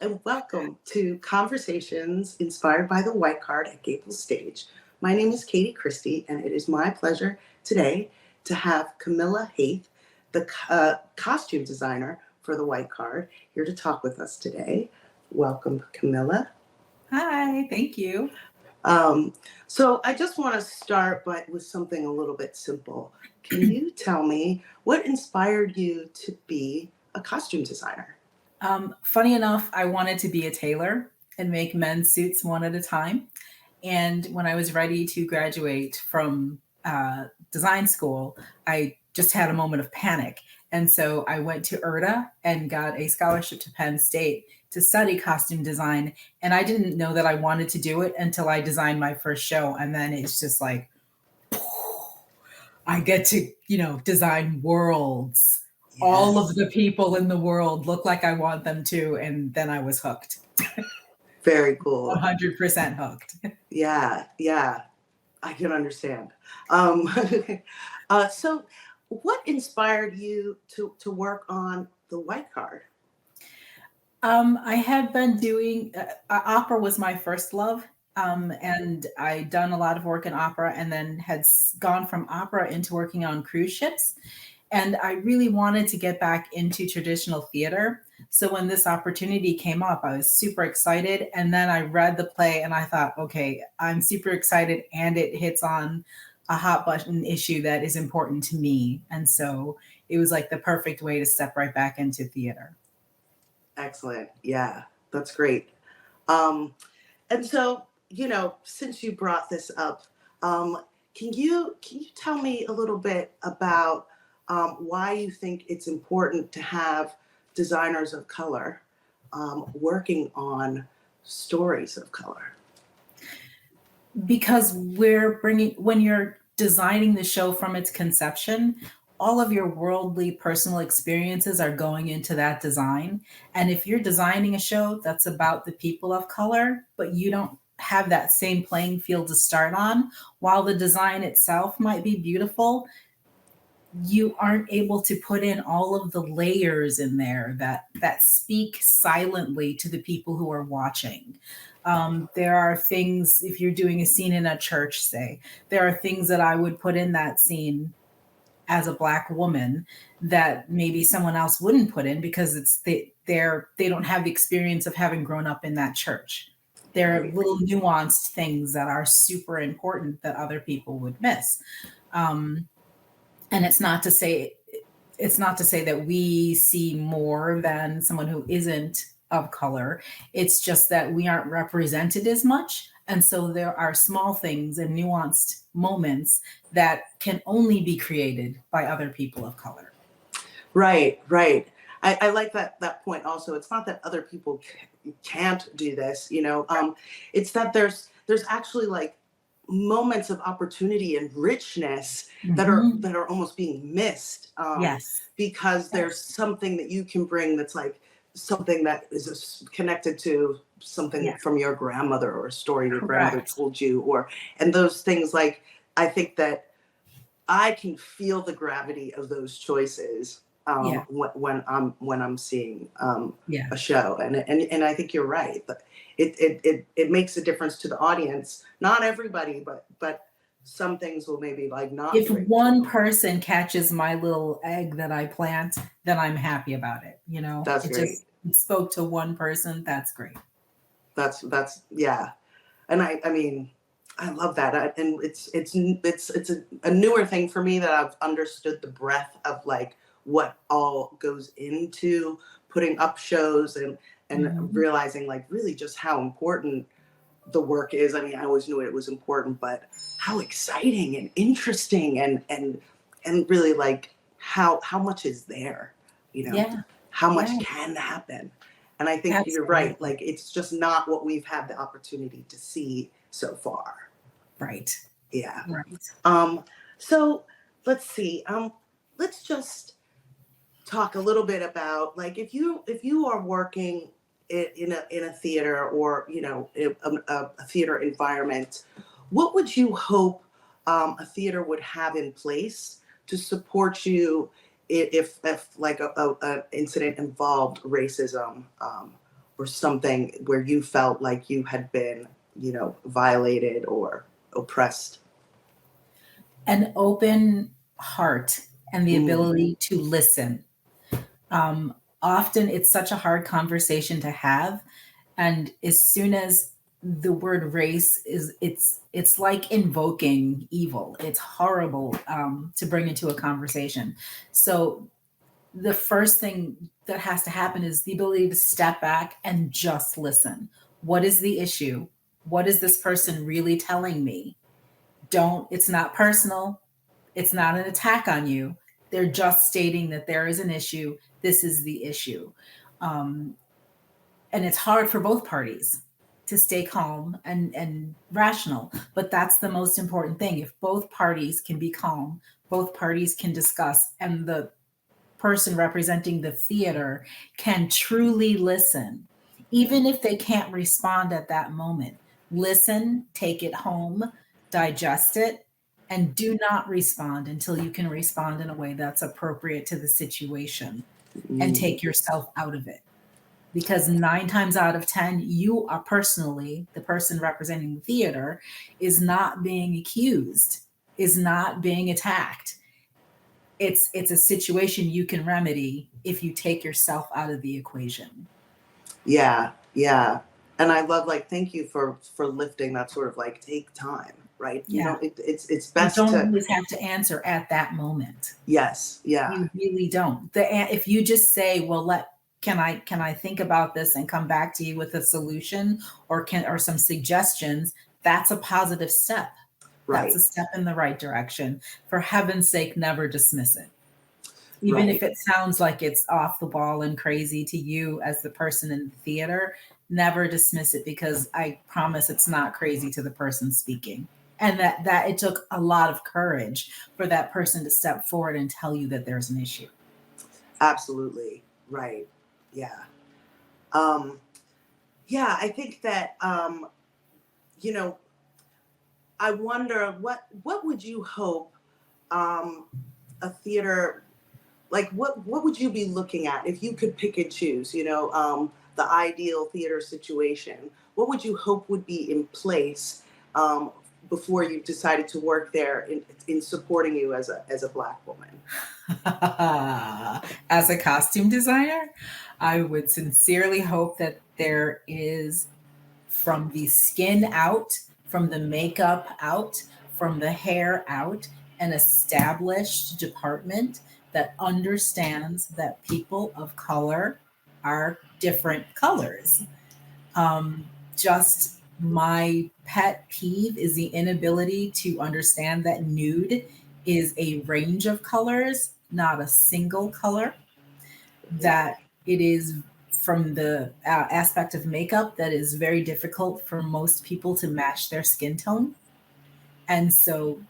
and welcome to Conversations Inspired by the White Card at GableStage. My name is Christie, and it is my pleasure today to have Camilla Haith, the costume designer for the White Card, here to talk with us today. Welcome, Camilla. Hi, thank you. So I just want to start with something a little bit simple. Can you tell me what inspired you to be a costume designer? Funny enough, I wanted to be a tailor and make men's suits one at a time. And when I was ready to graduate from design school, I just had a moment of panic. And so I went to URTA and got a scholarship to Penn State to study costume design. And I didn't know that I wanted to do it until I designed my first show. And then it's just like, I get to, design worlds. Yes. All of the people in the world look like I want them to. And then I was hooked. Very cool. 100% hooked. Yeah, I can understand. So what inspired you to work on the White Card? I had been doing, opera was my first love. And I'd done a lot of work in opera and then had gone from opera into working on cruise ships. And I really wanted to get back into traditional theater. So when this opportunity came up, I was super excited. And then I read the play and I thought, okay, I'm super excited. And it hits on a hot button issue that is important to me. And so it was like the perfect way to step right back into theater. Excellent. Yeah, that's great. And so, since you brought this up, can you tell me a little bit about why you think it's important to have designers of color working on stories of color? Because when you're designing the show from its conception, all of your worldly personal experiences are going into that design. And if you're designing a show that's about the people of color, but you don't have that same playing field to start on, while the design itself might be beautiful, you aren't able to put in all of the layers in there that speak silently to the people who are watching. There are things, if you're doing a scene in a church, say, there are things that I would put in that scene as a Black woman that maybe someone else wouldn't put in because they don't have the experience of having grown up in that church. There are little nuanced things that are super important that other people would miss. And it's not to say that we see more than someone who isn't of color. It's just that we aren't represented as much. And so there are small things and nuanced moments that can only be created by other people of color. Right. I like that point also. It's not that other people can't do this, it's that there's actually like moments of opportunity and richness that are almost being missed. Yes. Because there's something that you can bring that's like something that is connected to something from your grandmother or a story your grandmother told you, and those things. Like, I think that I can feel the gravity of those choices when I'm seeing a show, and I think you're right. But it makes a difference to the audience. Not everybody, but some things will maybe like not. If one person catches my little egg that I plant, then I'm happy about it. That's great. It spoke to one person. That's great. That's yeah. And I mean, I love that. And it's a newer thing for me that I've understood the breadth of like what all goes into putting up shows and realizing like really just how important the work is. I mean, I always knew it was important, but how exciting and interesting and really like how much is there, how much can happen. And I think you're right. Like, it's just not what we've had the opportunity to see so far. Right. Yeah. Right. So let's see. Let's just talk a little bit about like if you are working in a theater or a theater environment, what would you hope a theater would have in place to support you if like a incident involved racism or something where you felt like you had been, violated or oppressed? An open heart and the Mm, ability to listen. Often it's such a hard conversation to have, and as soon as the word race is, it's like invoking evil. It's horrible to bring into a conversation. So the first thing that has to happen is the ability to step back and just listen. What is the issue? What is this person really telling me? It's not personal. It's not an attack on you. They're just stating that there is an issue. This is the issue. Um, and it's hard for both parties to stay calm and rational. But that's the most important thing. If both parties can be calm, both parties can discuss, and the person representing the theater can truly listen, even if they can't respond at that moment. Listen, take it home, digest it, and do not respond until you can respond in a way that's appropriate to the situation and mm, take yourself out of it. Because 9 times out of 10, you are personally, the person representing the theater, is not being accused, is not being attacked. It's a situation you can remedy if you take yourself out of the equation. yeah, yeah. And I love, like, thank you for lifting that sort of like take time, right? Yeah. It's You best don't to, always have to answer at that moment. yes, yeah, You really don't. If you just say, "Well, can I think about this and come back to you with a solution or some suggestions?" That's a positive step. That's a right, step in the right direction. For heaven's sake, never dismiss it. Even if right. it sounds like it's off the wall and crazy to you as the person in the theater, never dismiss it, because I promise it's not crazy to the person speaking. And that it took a lot of courage for that person to step forward and tell you that there's an issue. Absolutely. Right. Yeah. Um, yeah, I think that, you know, I wonder what would you hope, um, a theater, like, what would you be looking at if you could pick and choose, the ideal theater situation? What would you hope would be in place, um, before you decided to work there in supporting you as a Black woman? As a costume designer, I would sincerely hope that there is, from the skin out, from the makeup out, from the hair out, an established department that understands that people of color are different colors. Um, just my pet peeve is the inability to understand that nude is a range of colors, not a single color. That it is, from the aspect of makeup, that is very difficult for most people to match their skin tone. And so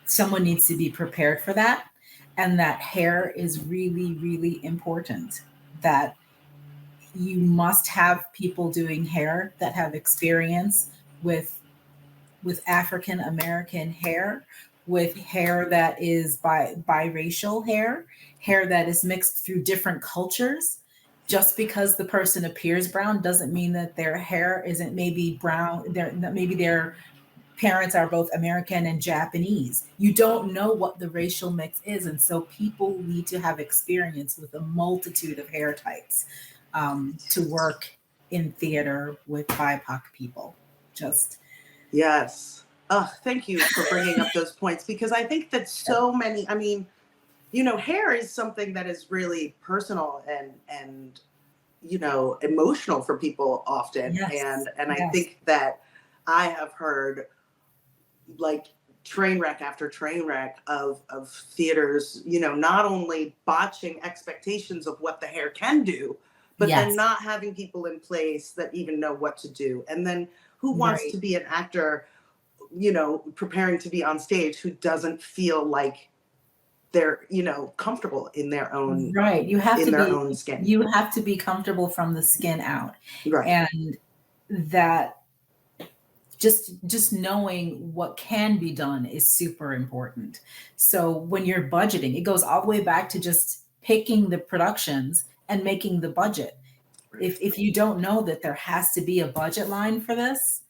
someone needs to be prepared for that. And that hair is really, really important. That you must have people doing hair that have experience with African American hair, with hair that is biracial hair that is mixed through different cultures. Just because the person appears brown doesn't mean that their hair isn't maybe brown. Maybe their parents are both American and Japanese. You don't know what the racial mix is, and so people need to have experience with a multitude of hair types to work in theater with BIPOC people. Just Yes. Oh, thank you for bringing up those points, because I think that so many, I mean, hair is something that is really personal and emotional for people often, yes, and I yes. think that I have heard, like, train wreck after train wreck of theaters, not only botching expectations of what the hair can do, but then Yes, not having people in place that even know what to do. And then who wants right. to be an actor, preparing to be on stage, who doesn't feel like they're, comfortable Right. in their own skin. You have to be comfortable from the skin out. Right. And that just knowing what can be done is super important. So when you're budgeting, it goes all the way back to just picking the productions and making the budget. Right. If you don't know that there has to be a budget line for this,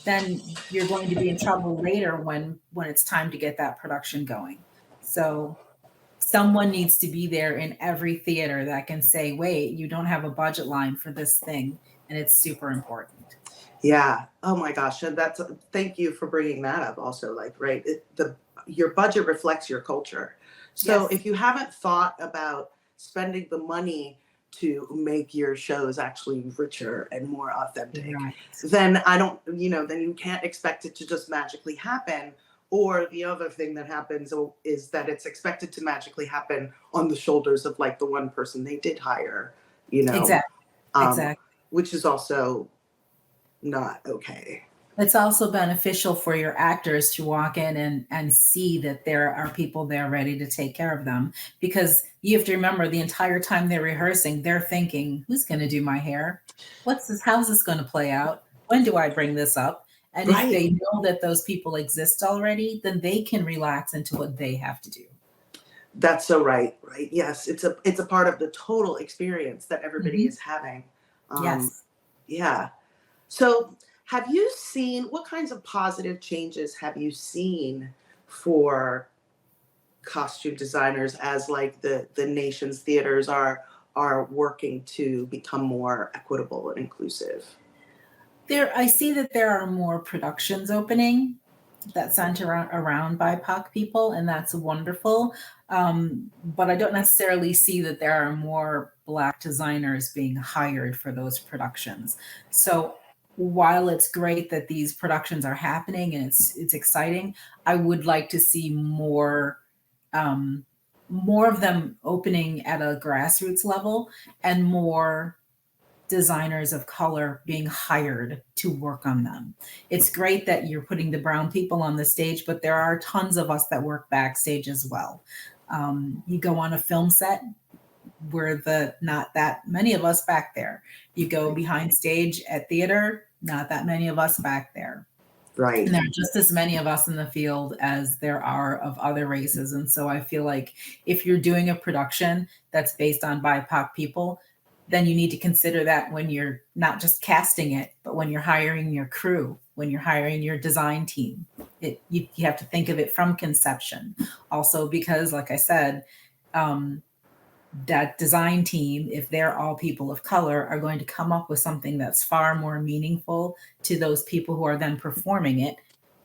then you're going to be in trouble later when it's time to get that production going. So someone needs to be there in every theater that can say, wait, you don't have a budget line for this thing, and it's super important. Yeah. Oh my gosh. And that's, thank you for bringing that up also. Like, right. Your budget reflects your culture. So Yes. if you haven't thought about spending the money to make your shows actually richer and more authentic, Right. then I don't, then you can't expect it to just magically happen. Or the other thing that happens is that it's expected to magically happen on the shoulders of like the one person they did hire, you know, Exactly. um, Exactly. which is also not okay. It's also beneficial for your actors to walk in and see that there are people there ready to take care of them. Because you have to remember the entire time they're rehearsing, they're thinking, who's going to do my hair? What's this? How's this going to play out? When do I bring this up? And if Right. they know that those people exist already, then they can relax into what they have to do. That's so right. Right. Yes. It's a part of the total experience that everybody Mhm. is having. Um, Yes. yeah. So have you seen what kinds of positive changes have you seen for costume designers as like the nation's theaters are working to become more equitable and inclusive? I see that there are more productions opening that center around BIPOC people, and that's wonderful. But I don't necessarily see that there are more Black designers being hired for those productions. So while it's great that these productions are happening and it's exciting, I would like to see um, more of them opening at a grassroots level and more designers of color being hired to work on them. It's great that you're putting the brown people on the stage, but there are tons of us that work backstage as well. You go on a film set, we're the not that many of us back there. You go behind stage at theater, not that many of us back there. And Right. there are just as many of us in the field as there are of other races. And so I feel like if you're doing a production that's based on BIPOC people, then you need to consider that when you're not just casting it, but when you're hiring your crew, when you're hiring your design team. You have to think of it from conception. Also, because, like I said, um, that design team, if they're all people of color, are going to come up with something that's far more meaningful to those people who are then performing it,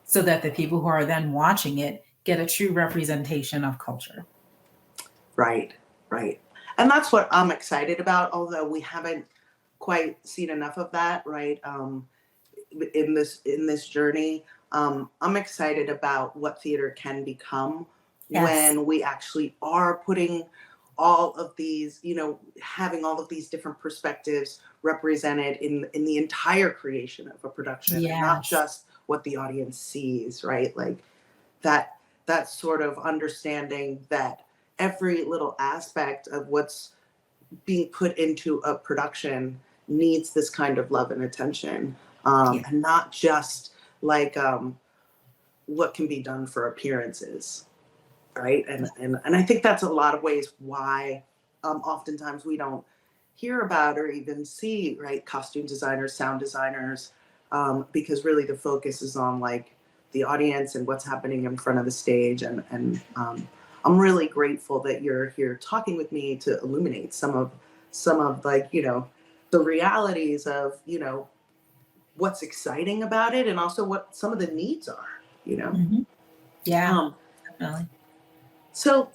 so that the people who are then watching it get a true representation of culture. Right. Right. And that's what I'm excited about, although we haven't quite seen enough of that, right? In this journey. I'm excited about what theater can become Yes. when we actually are putting all of these, having all of these different perspectives represented in the entire creation of a production, and not Yes. just what the audience sees, right? Like that sort of understanding that every little aspect of what's being put into a production needs this kind of love and attention, Yeah. and not just like what can be done for appearances, right? And I think that's a lot of ways why oftentimes we don't hear about or even see, right, costume designers, sound designers, because really the focus is on like the audience and what's happening in front of the stage, and I'm really grateful that you're here talking with me to illuminate some of like the realities of what's exciting about it, and also what some of the needs are. Mhm. Yeah, um definitely. so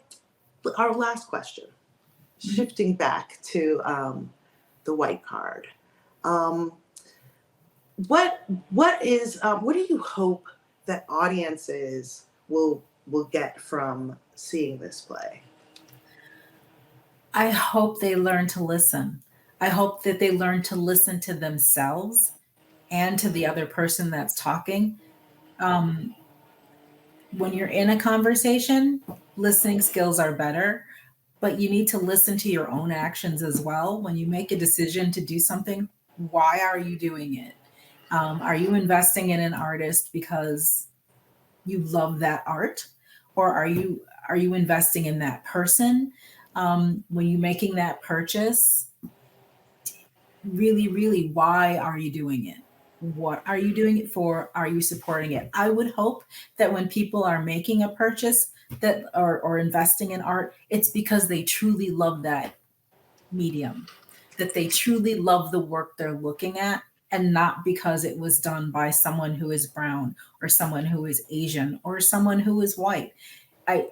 our last question, Mhm. shifting back to the white card. um what do you hope that audiences will get from seeing this play? I hope they learn to listen. I hope that they learn to listen to themselves and to the other person that's talking. Um, when you're in a conversation, listening skills are better, but you need to listen to your own actions as well. When you make a decision to do something, why are you doing it? Are you investing in an artist because you love that art, or are you investing in that person? When you're making that purchase, really, really, why are you doing it? What are you doing it for? Are you supporting it? I would hope that when people are making a purchase that or investing in art, it's because they truly love that medium, that they truly love the work they're looking at, and not because it was done by someone who is brown or someone who is Asian or someone who is white. I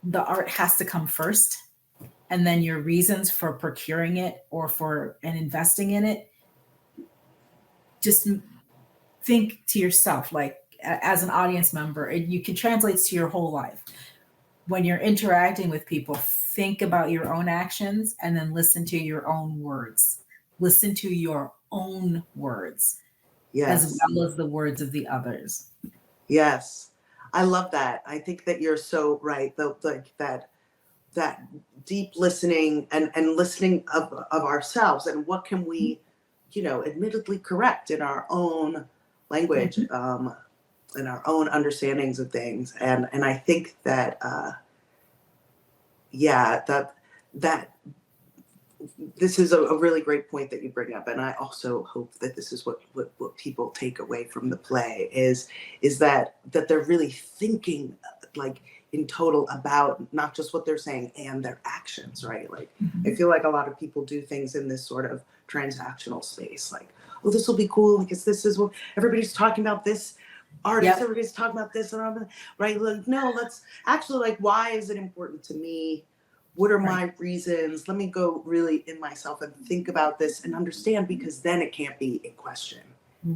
The art has to come first, and then your reasons for procuring it or for and investing in it, just think to yourself, like as an audience member, and you can translate to your whole life. When you're interacting with people, think about your own actions and then listen to your own words. Listen to your own words as Yes. well as the words of the others. Yes. I love that. I think that you're so right. Like that deep listening and listening of ourselves, and what can we, admittedly correct in our own language, Mhm. in our own understandings of things. And I think that yeah, that this is a really great point that you bring up, and I also hope that this is what people take away from the play is that they're really thinking, like, in total about not just what they're saying and their actions, right? Like, I Mhm. feel like a lot of people do things in this sort of transactional space, like, oh, this will be cool because this is what everybody's talking about, this artist, Yep. everybody's talking about this, and right? Like, no, let's actually, like, why is it important to me? What are Right. my reasons? Let me go really in myself and think about this and understand, because then it can't be in question,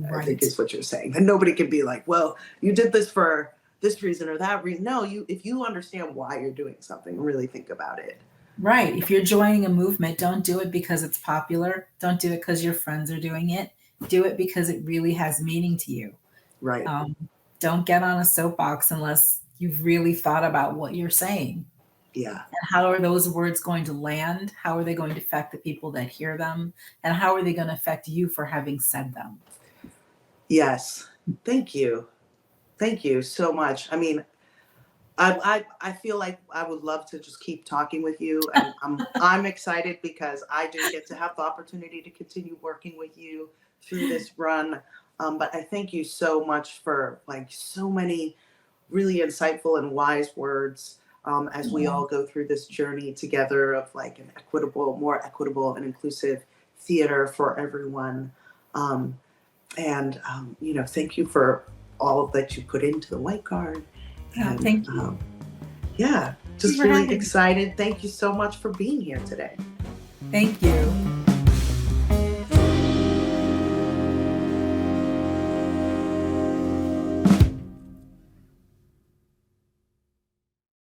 I think Right. is what you're saying. And nobody can be like, well, you did this for this reason or that reason. No, if you understand why you're doing something, really think about it. Right. If you're joining a movement, don't do it because it's popular. Don't do it because your friends are doing it. Do it because it really has meaning to you. Right. Um, don't get on a soapbox unless you've really thought about what you're saying. Yeah. And how are those words going to land? How are they going to affect the people that hear them? And how are they going to affect you for having said them? Yes. Thank you. Thank you so much. I mean, I feel like I would love to just keep talking with you, and I'm excited because I do get to have the opportunity to continue working with you through this run. But I thank you so much for, like, so many really insightful and wise words, as we Yeah. all go through this journey together of, like, an more equitable and inclusive theater for everyone. And thank you for all that you put into the white card. Yeah, And thank you. yeah, Thank you just for really having me. excited. Thank you so much for being here today. Thank you.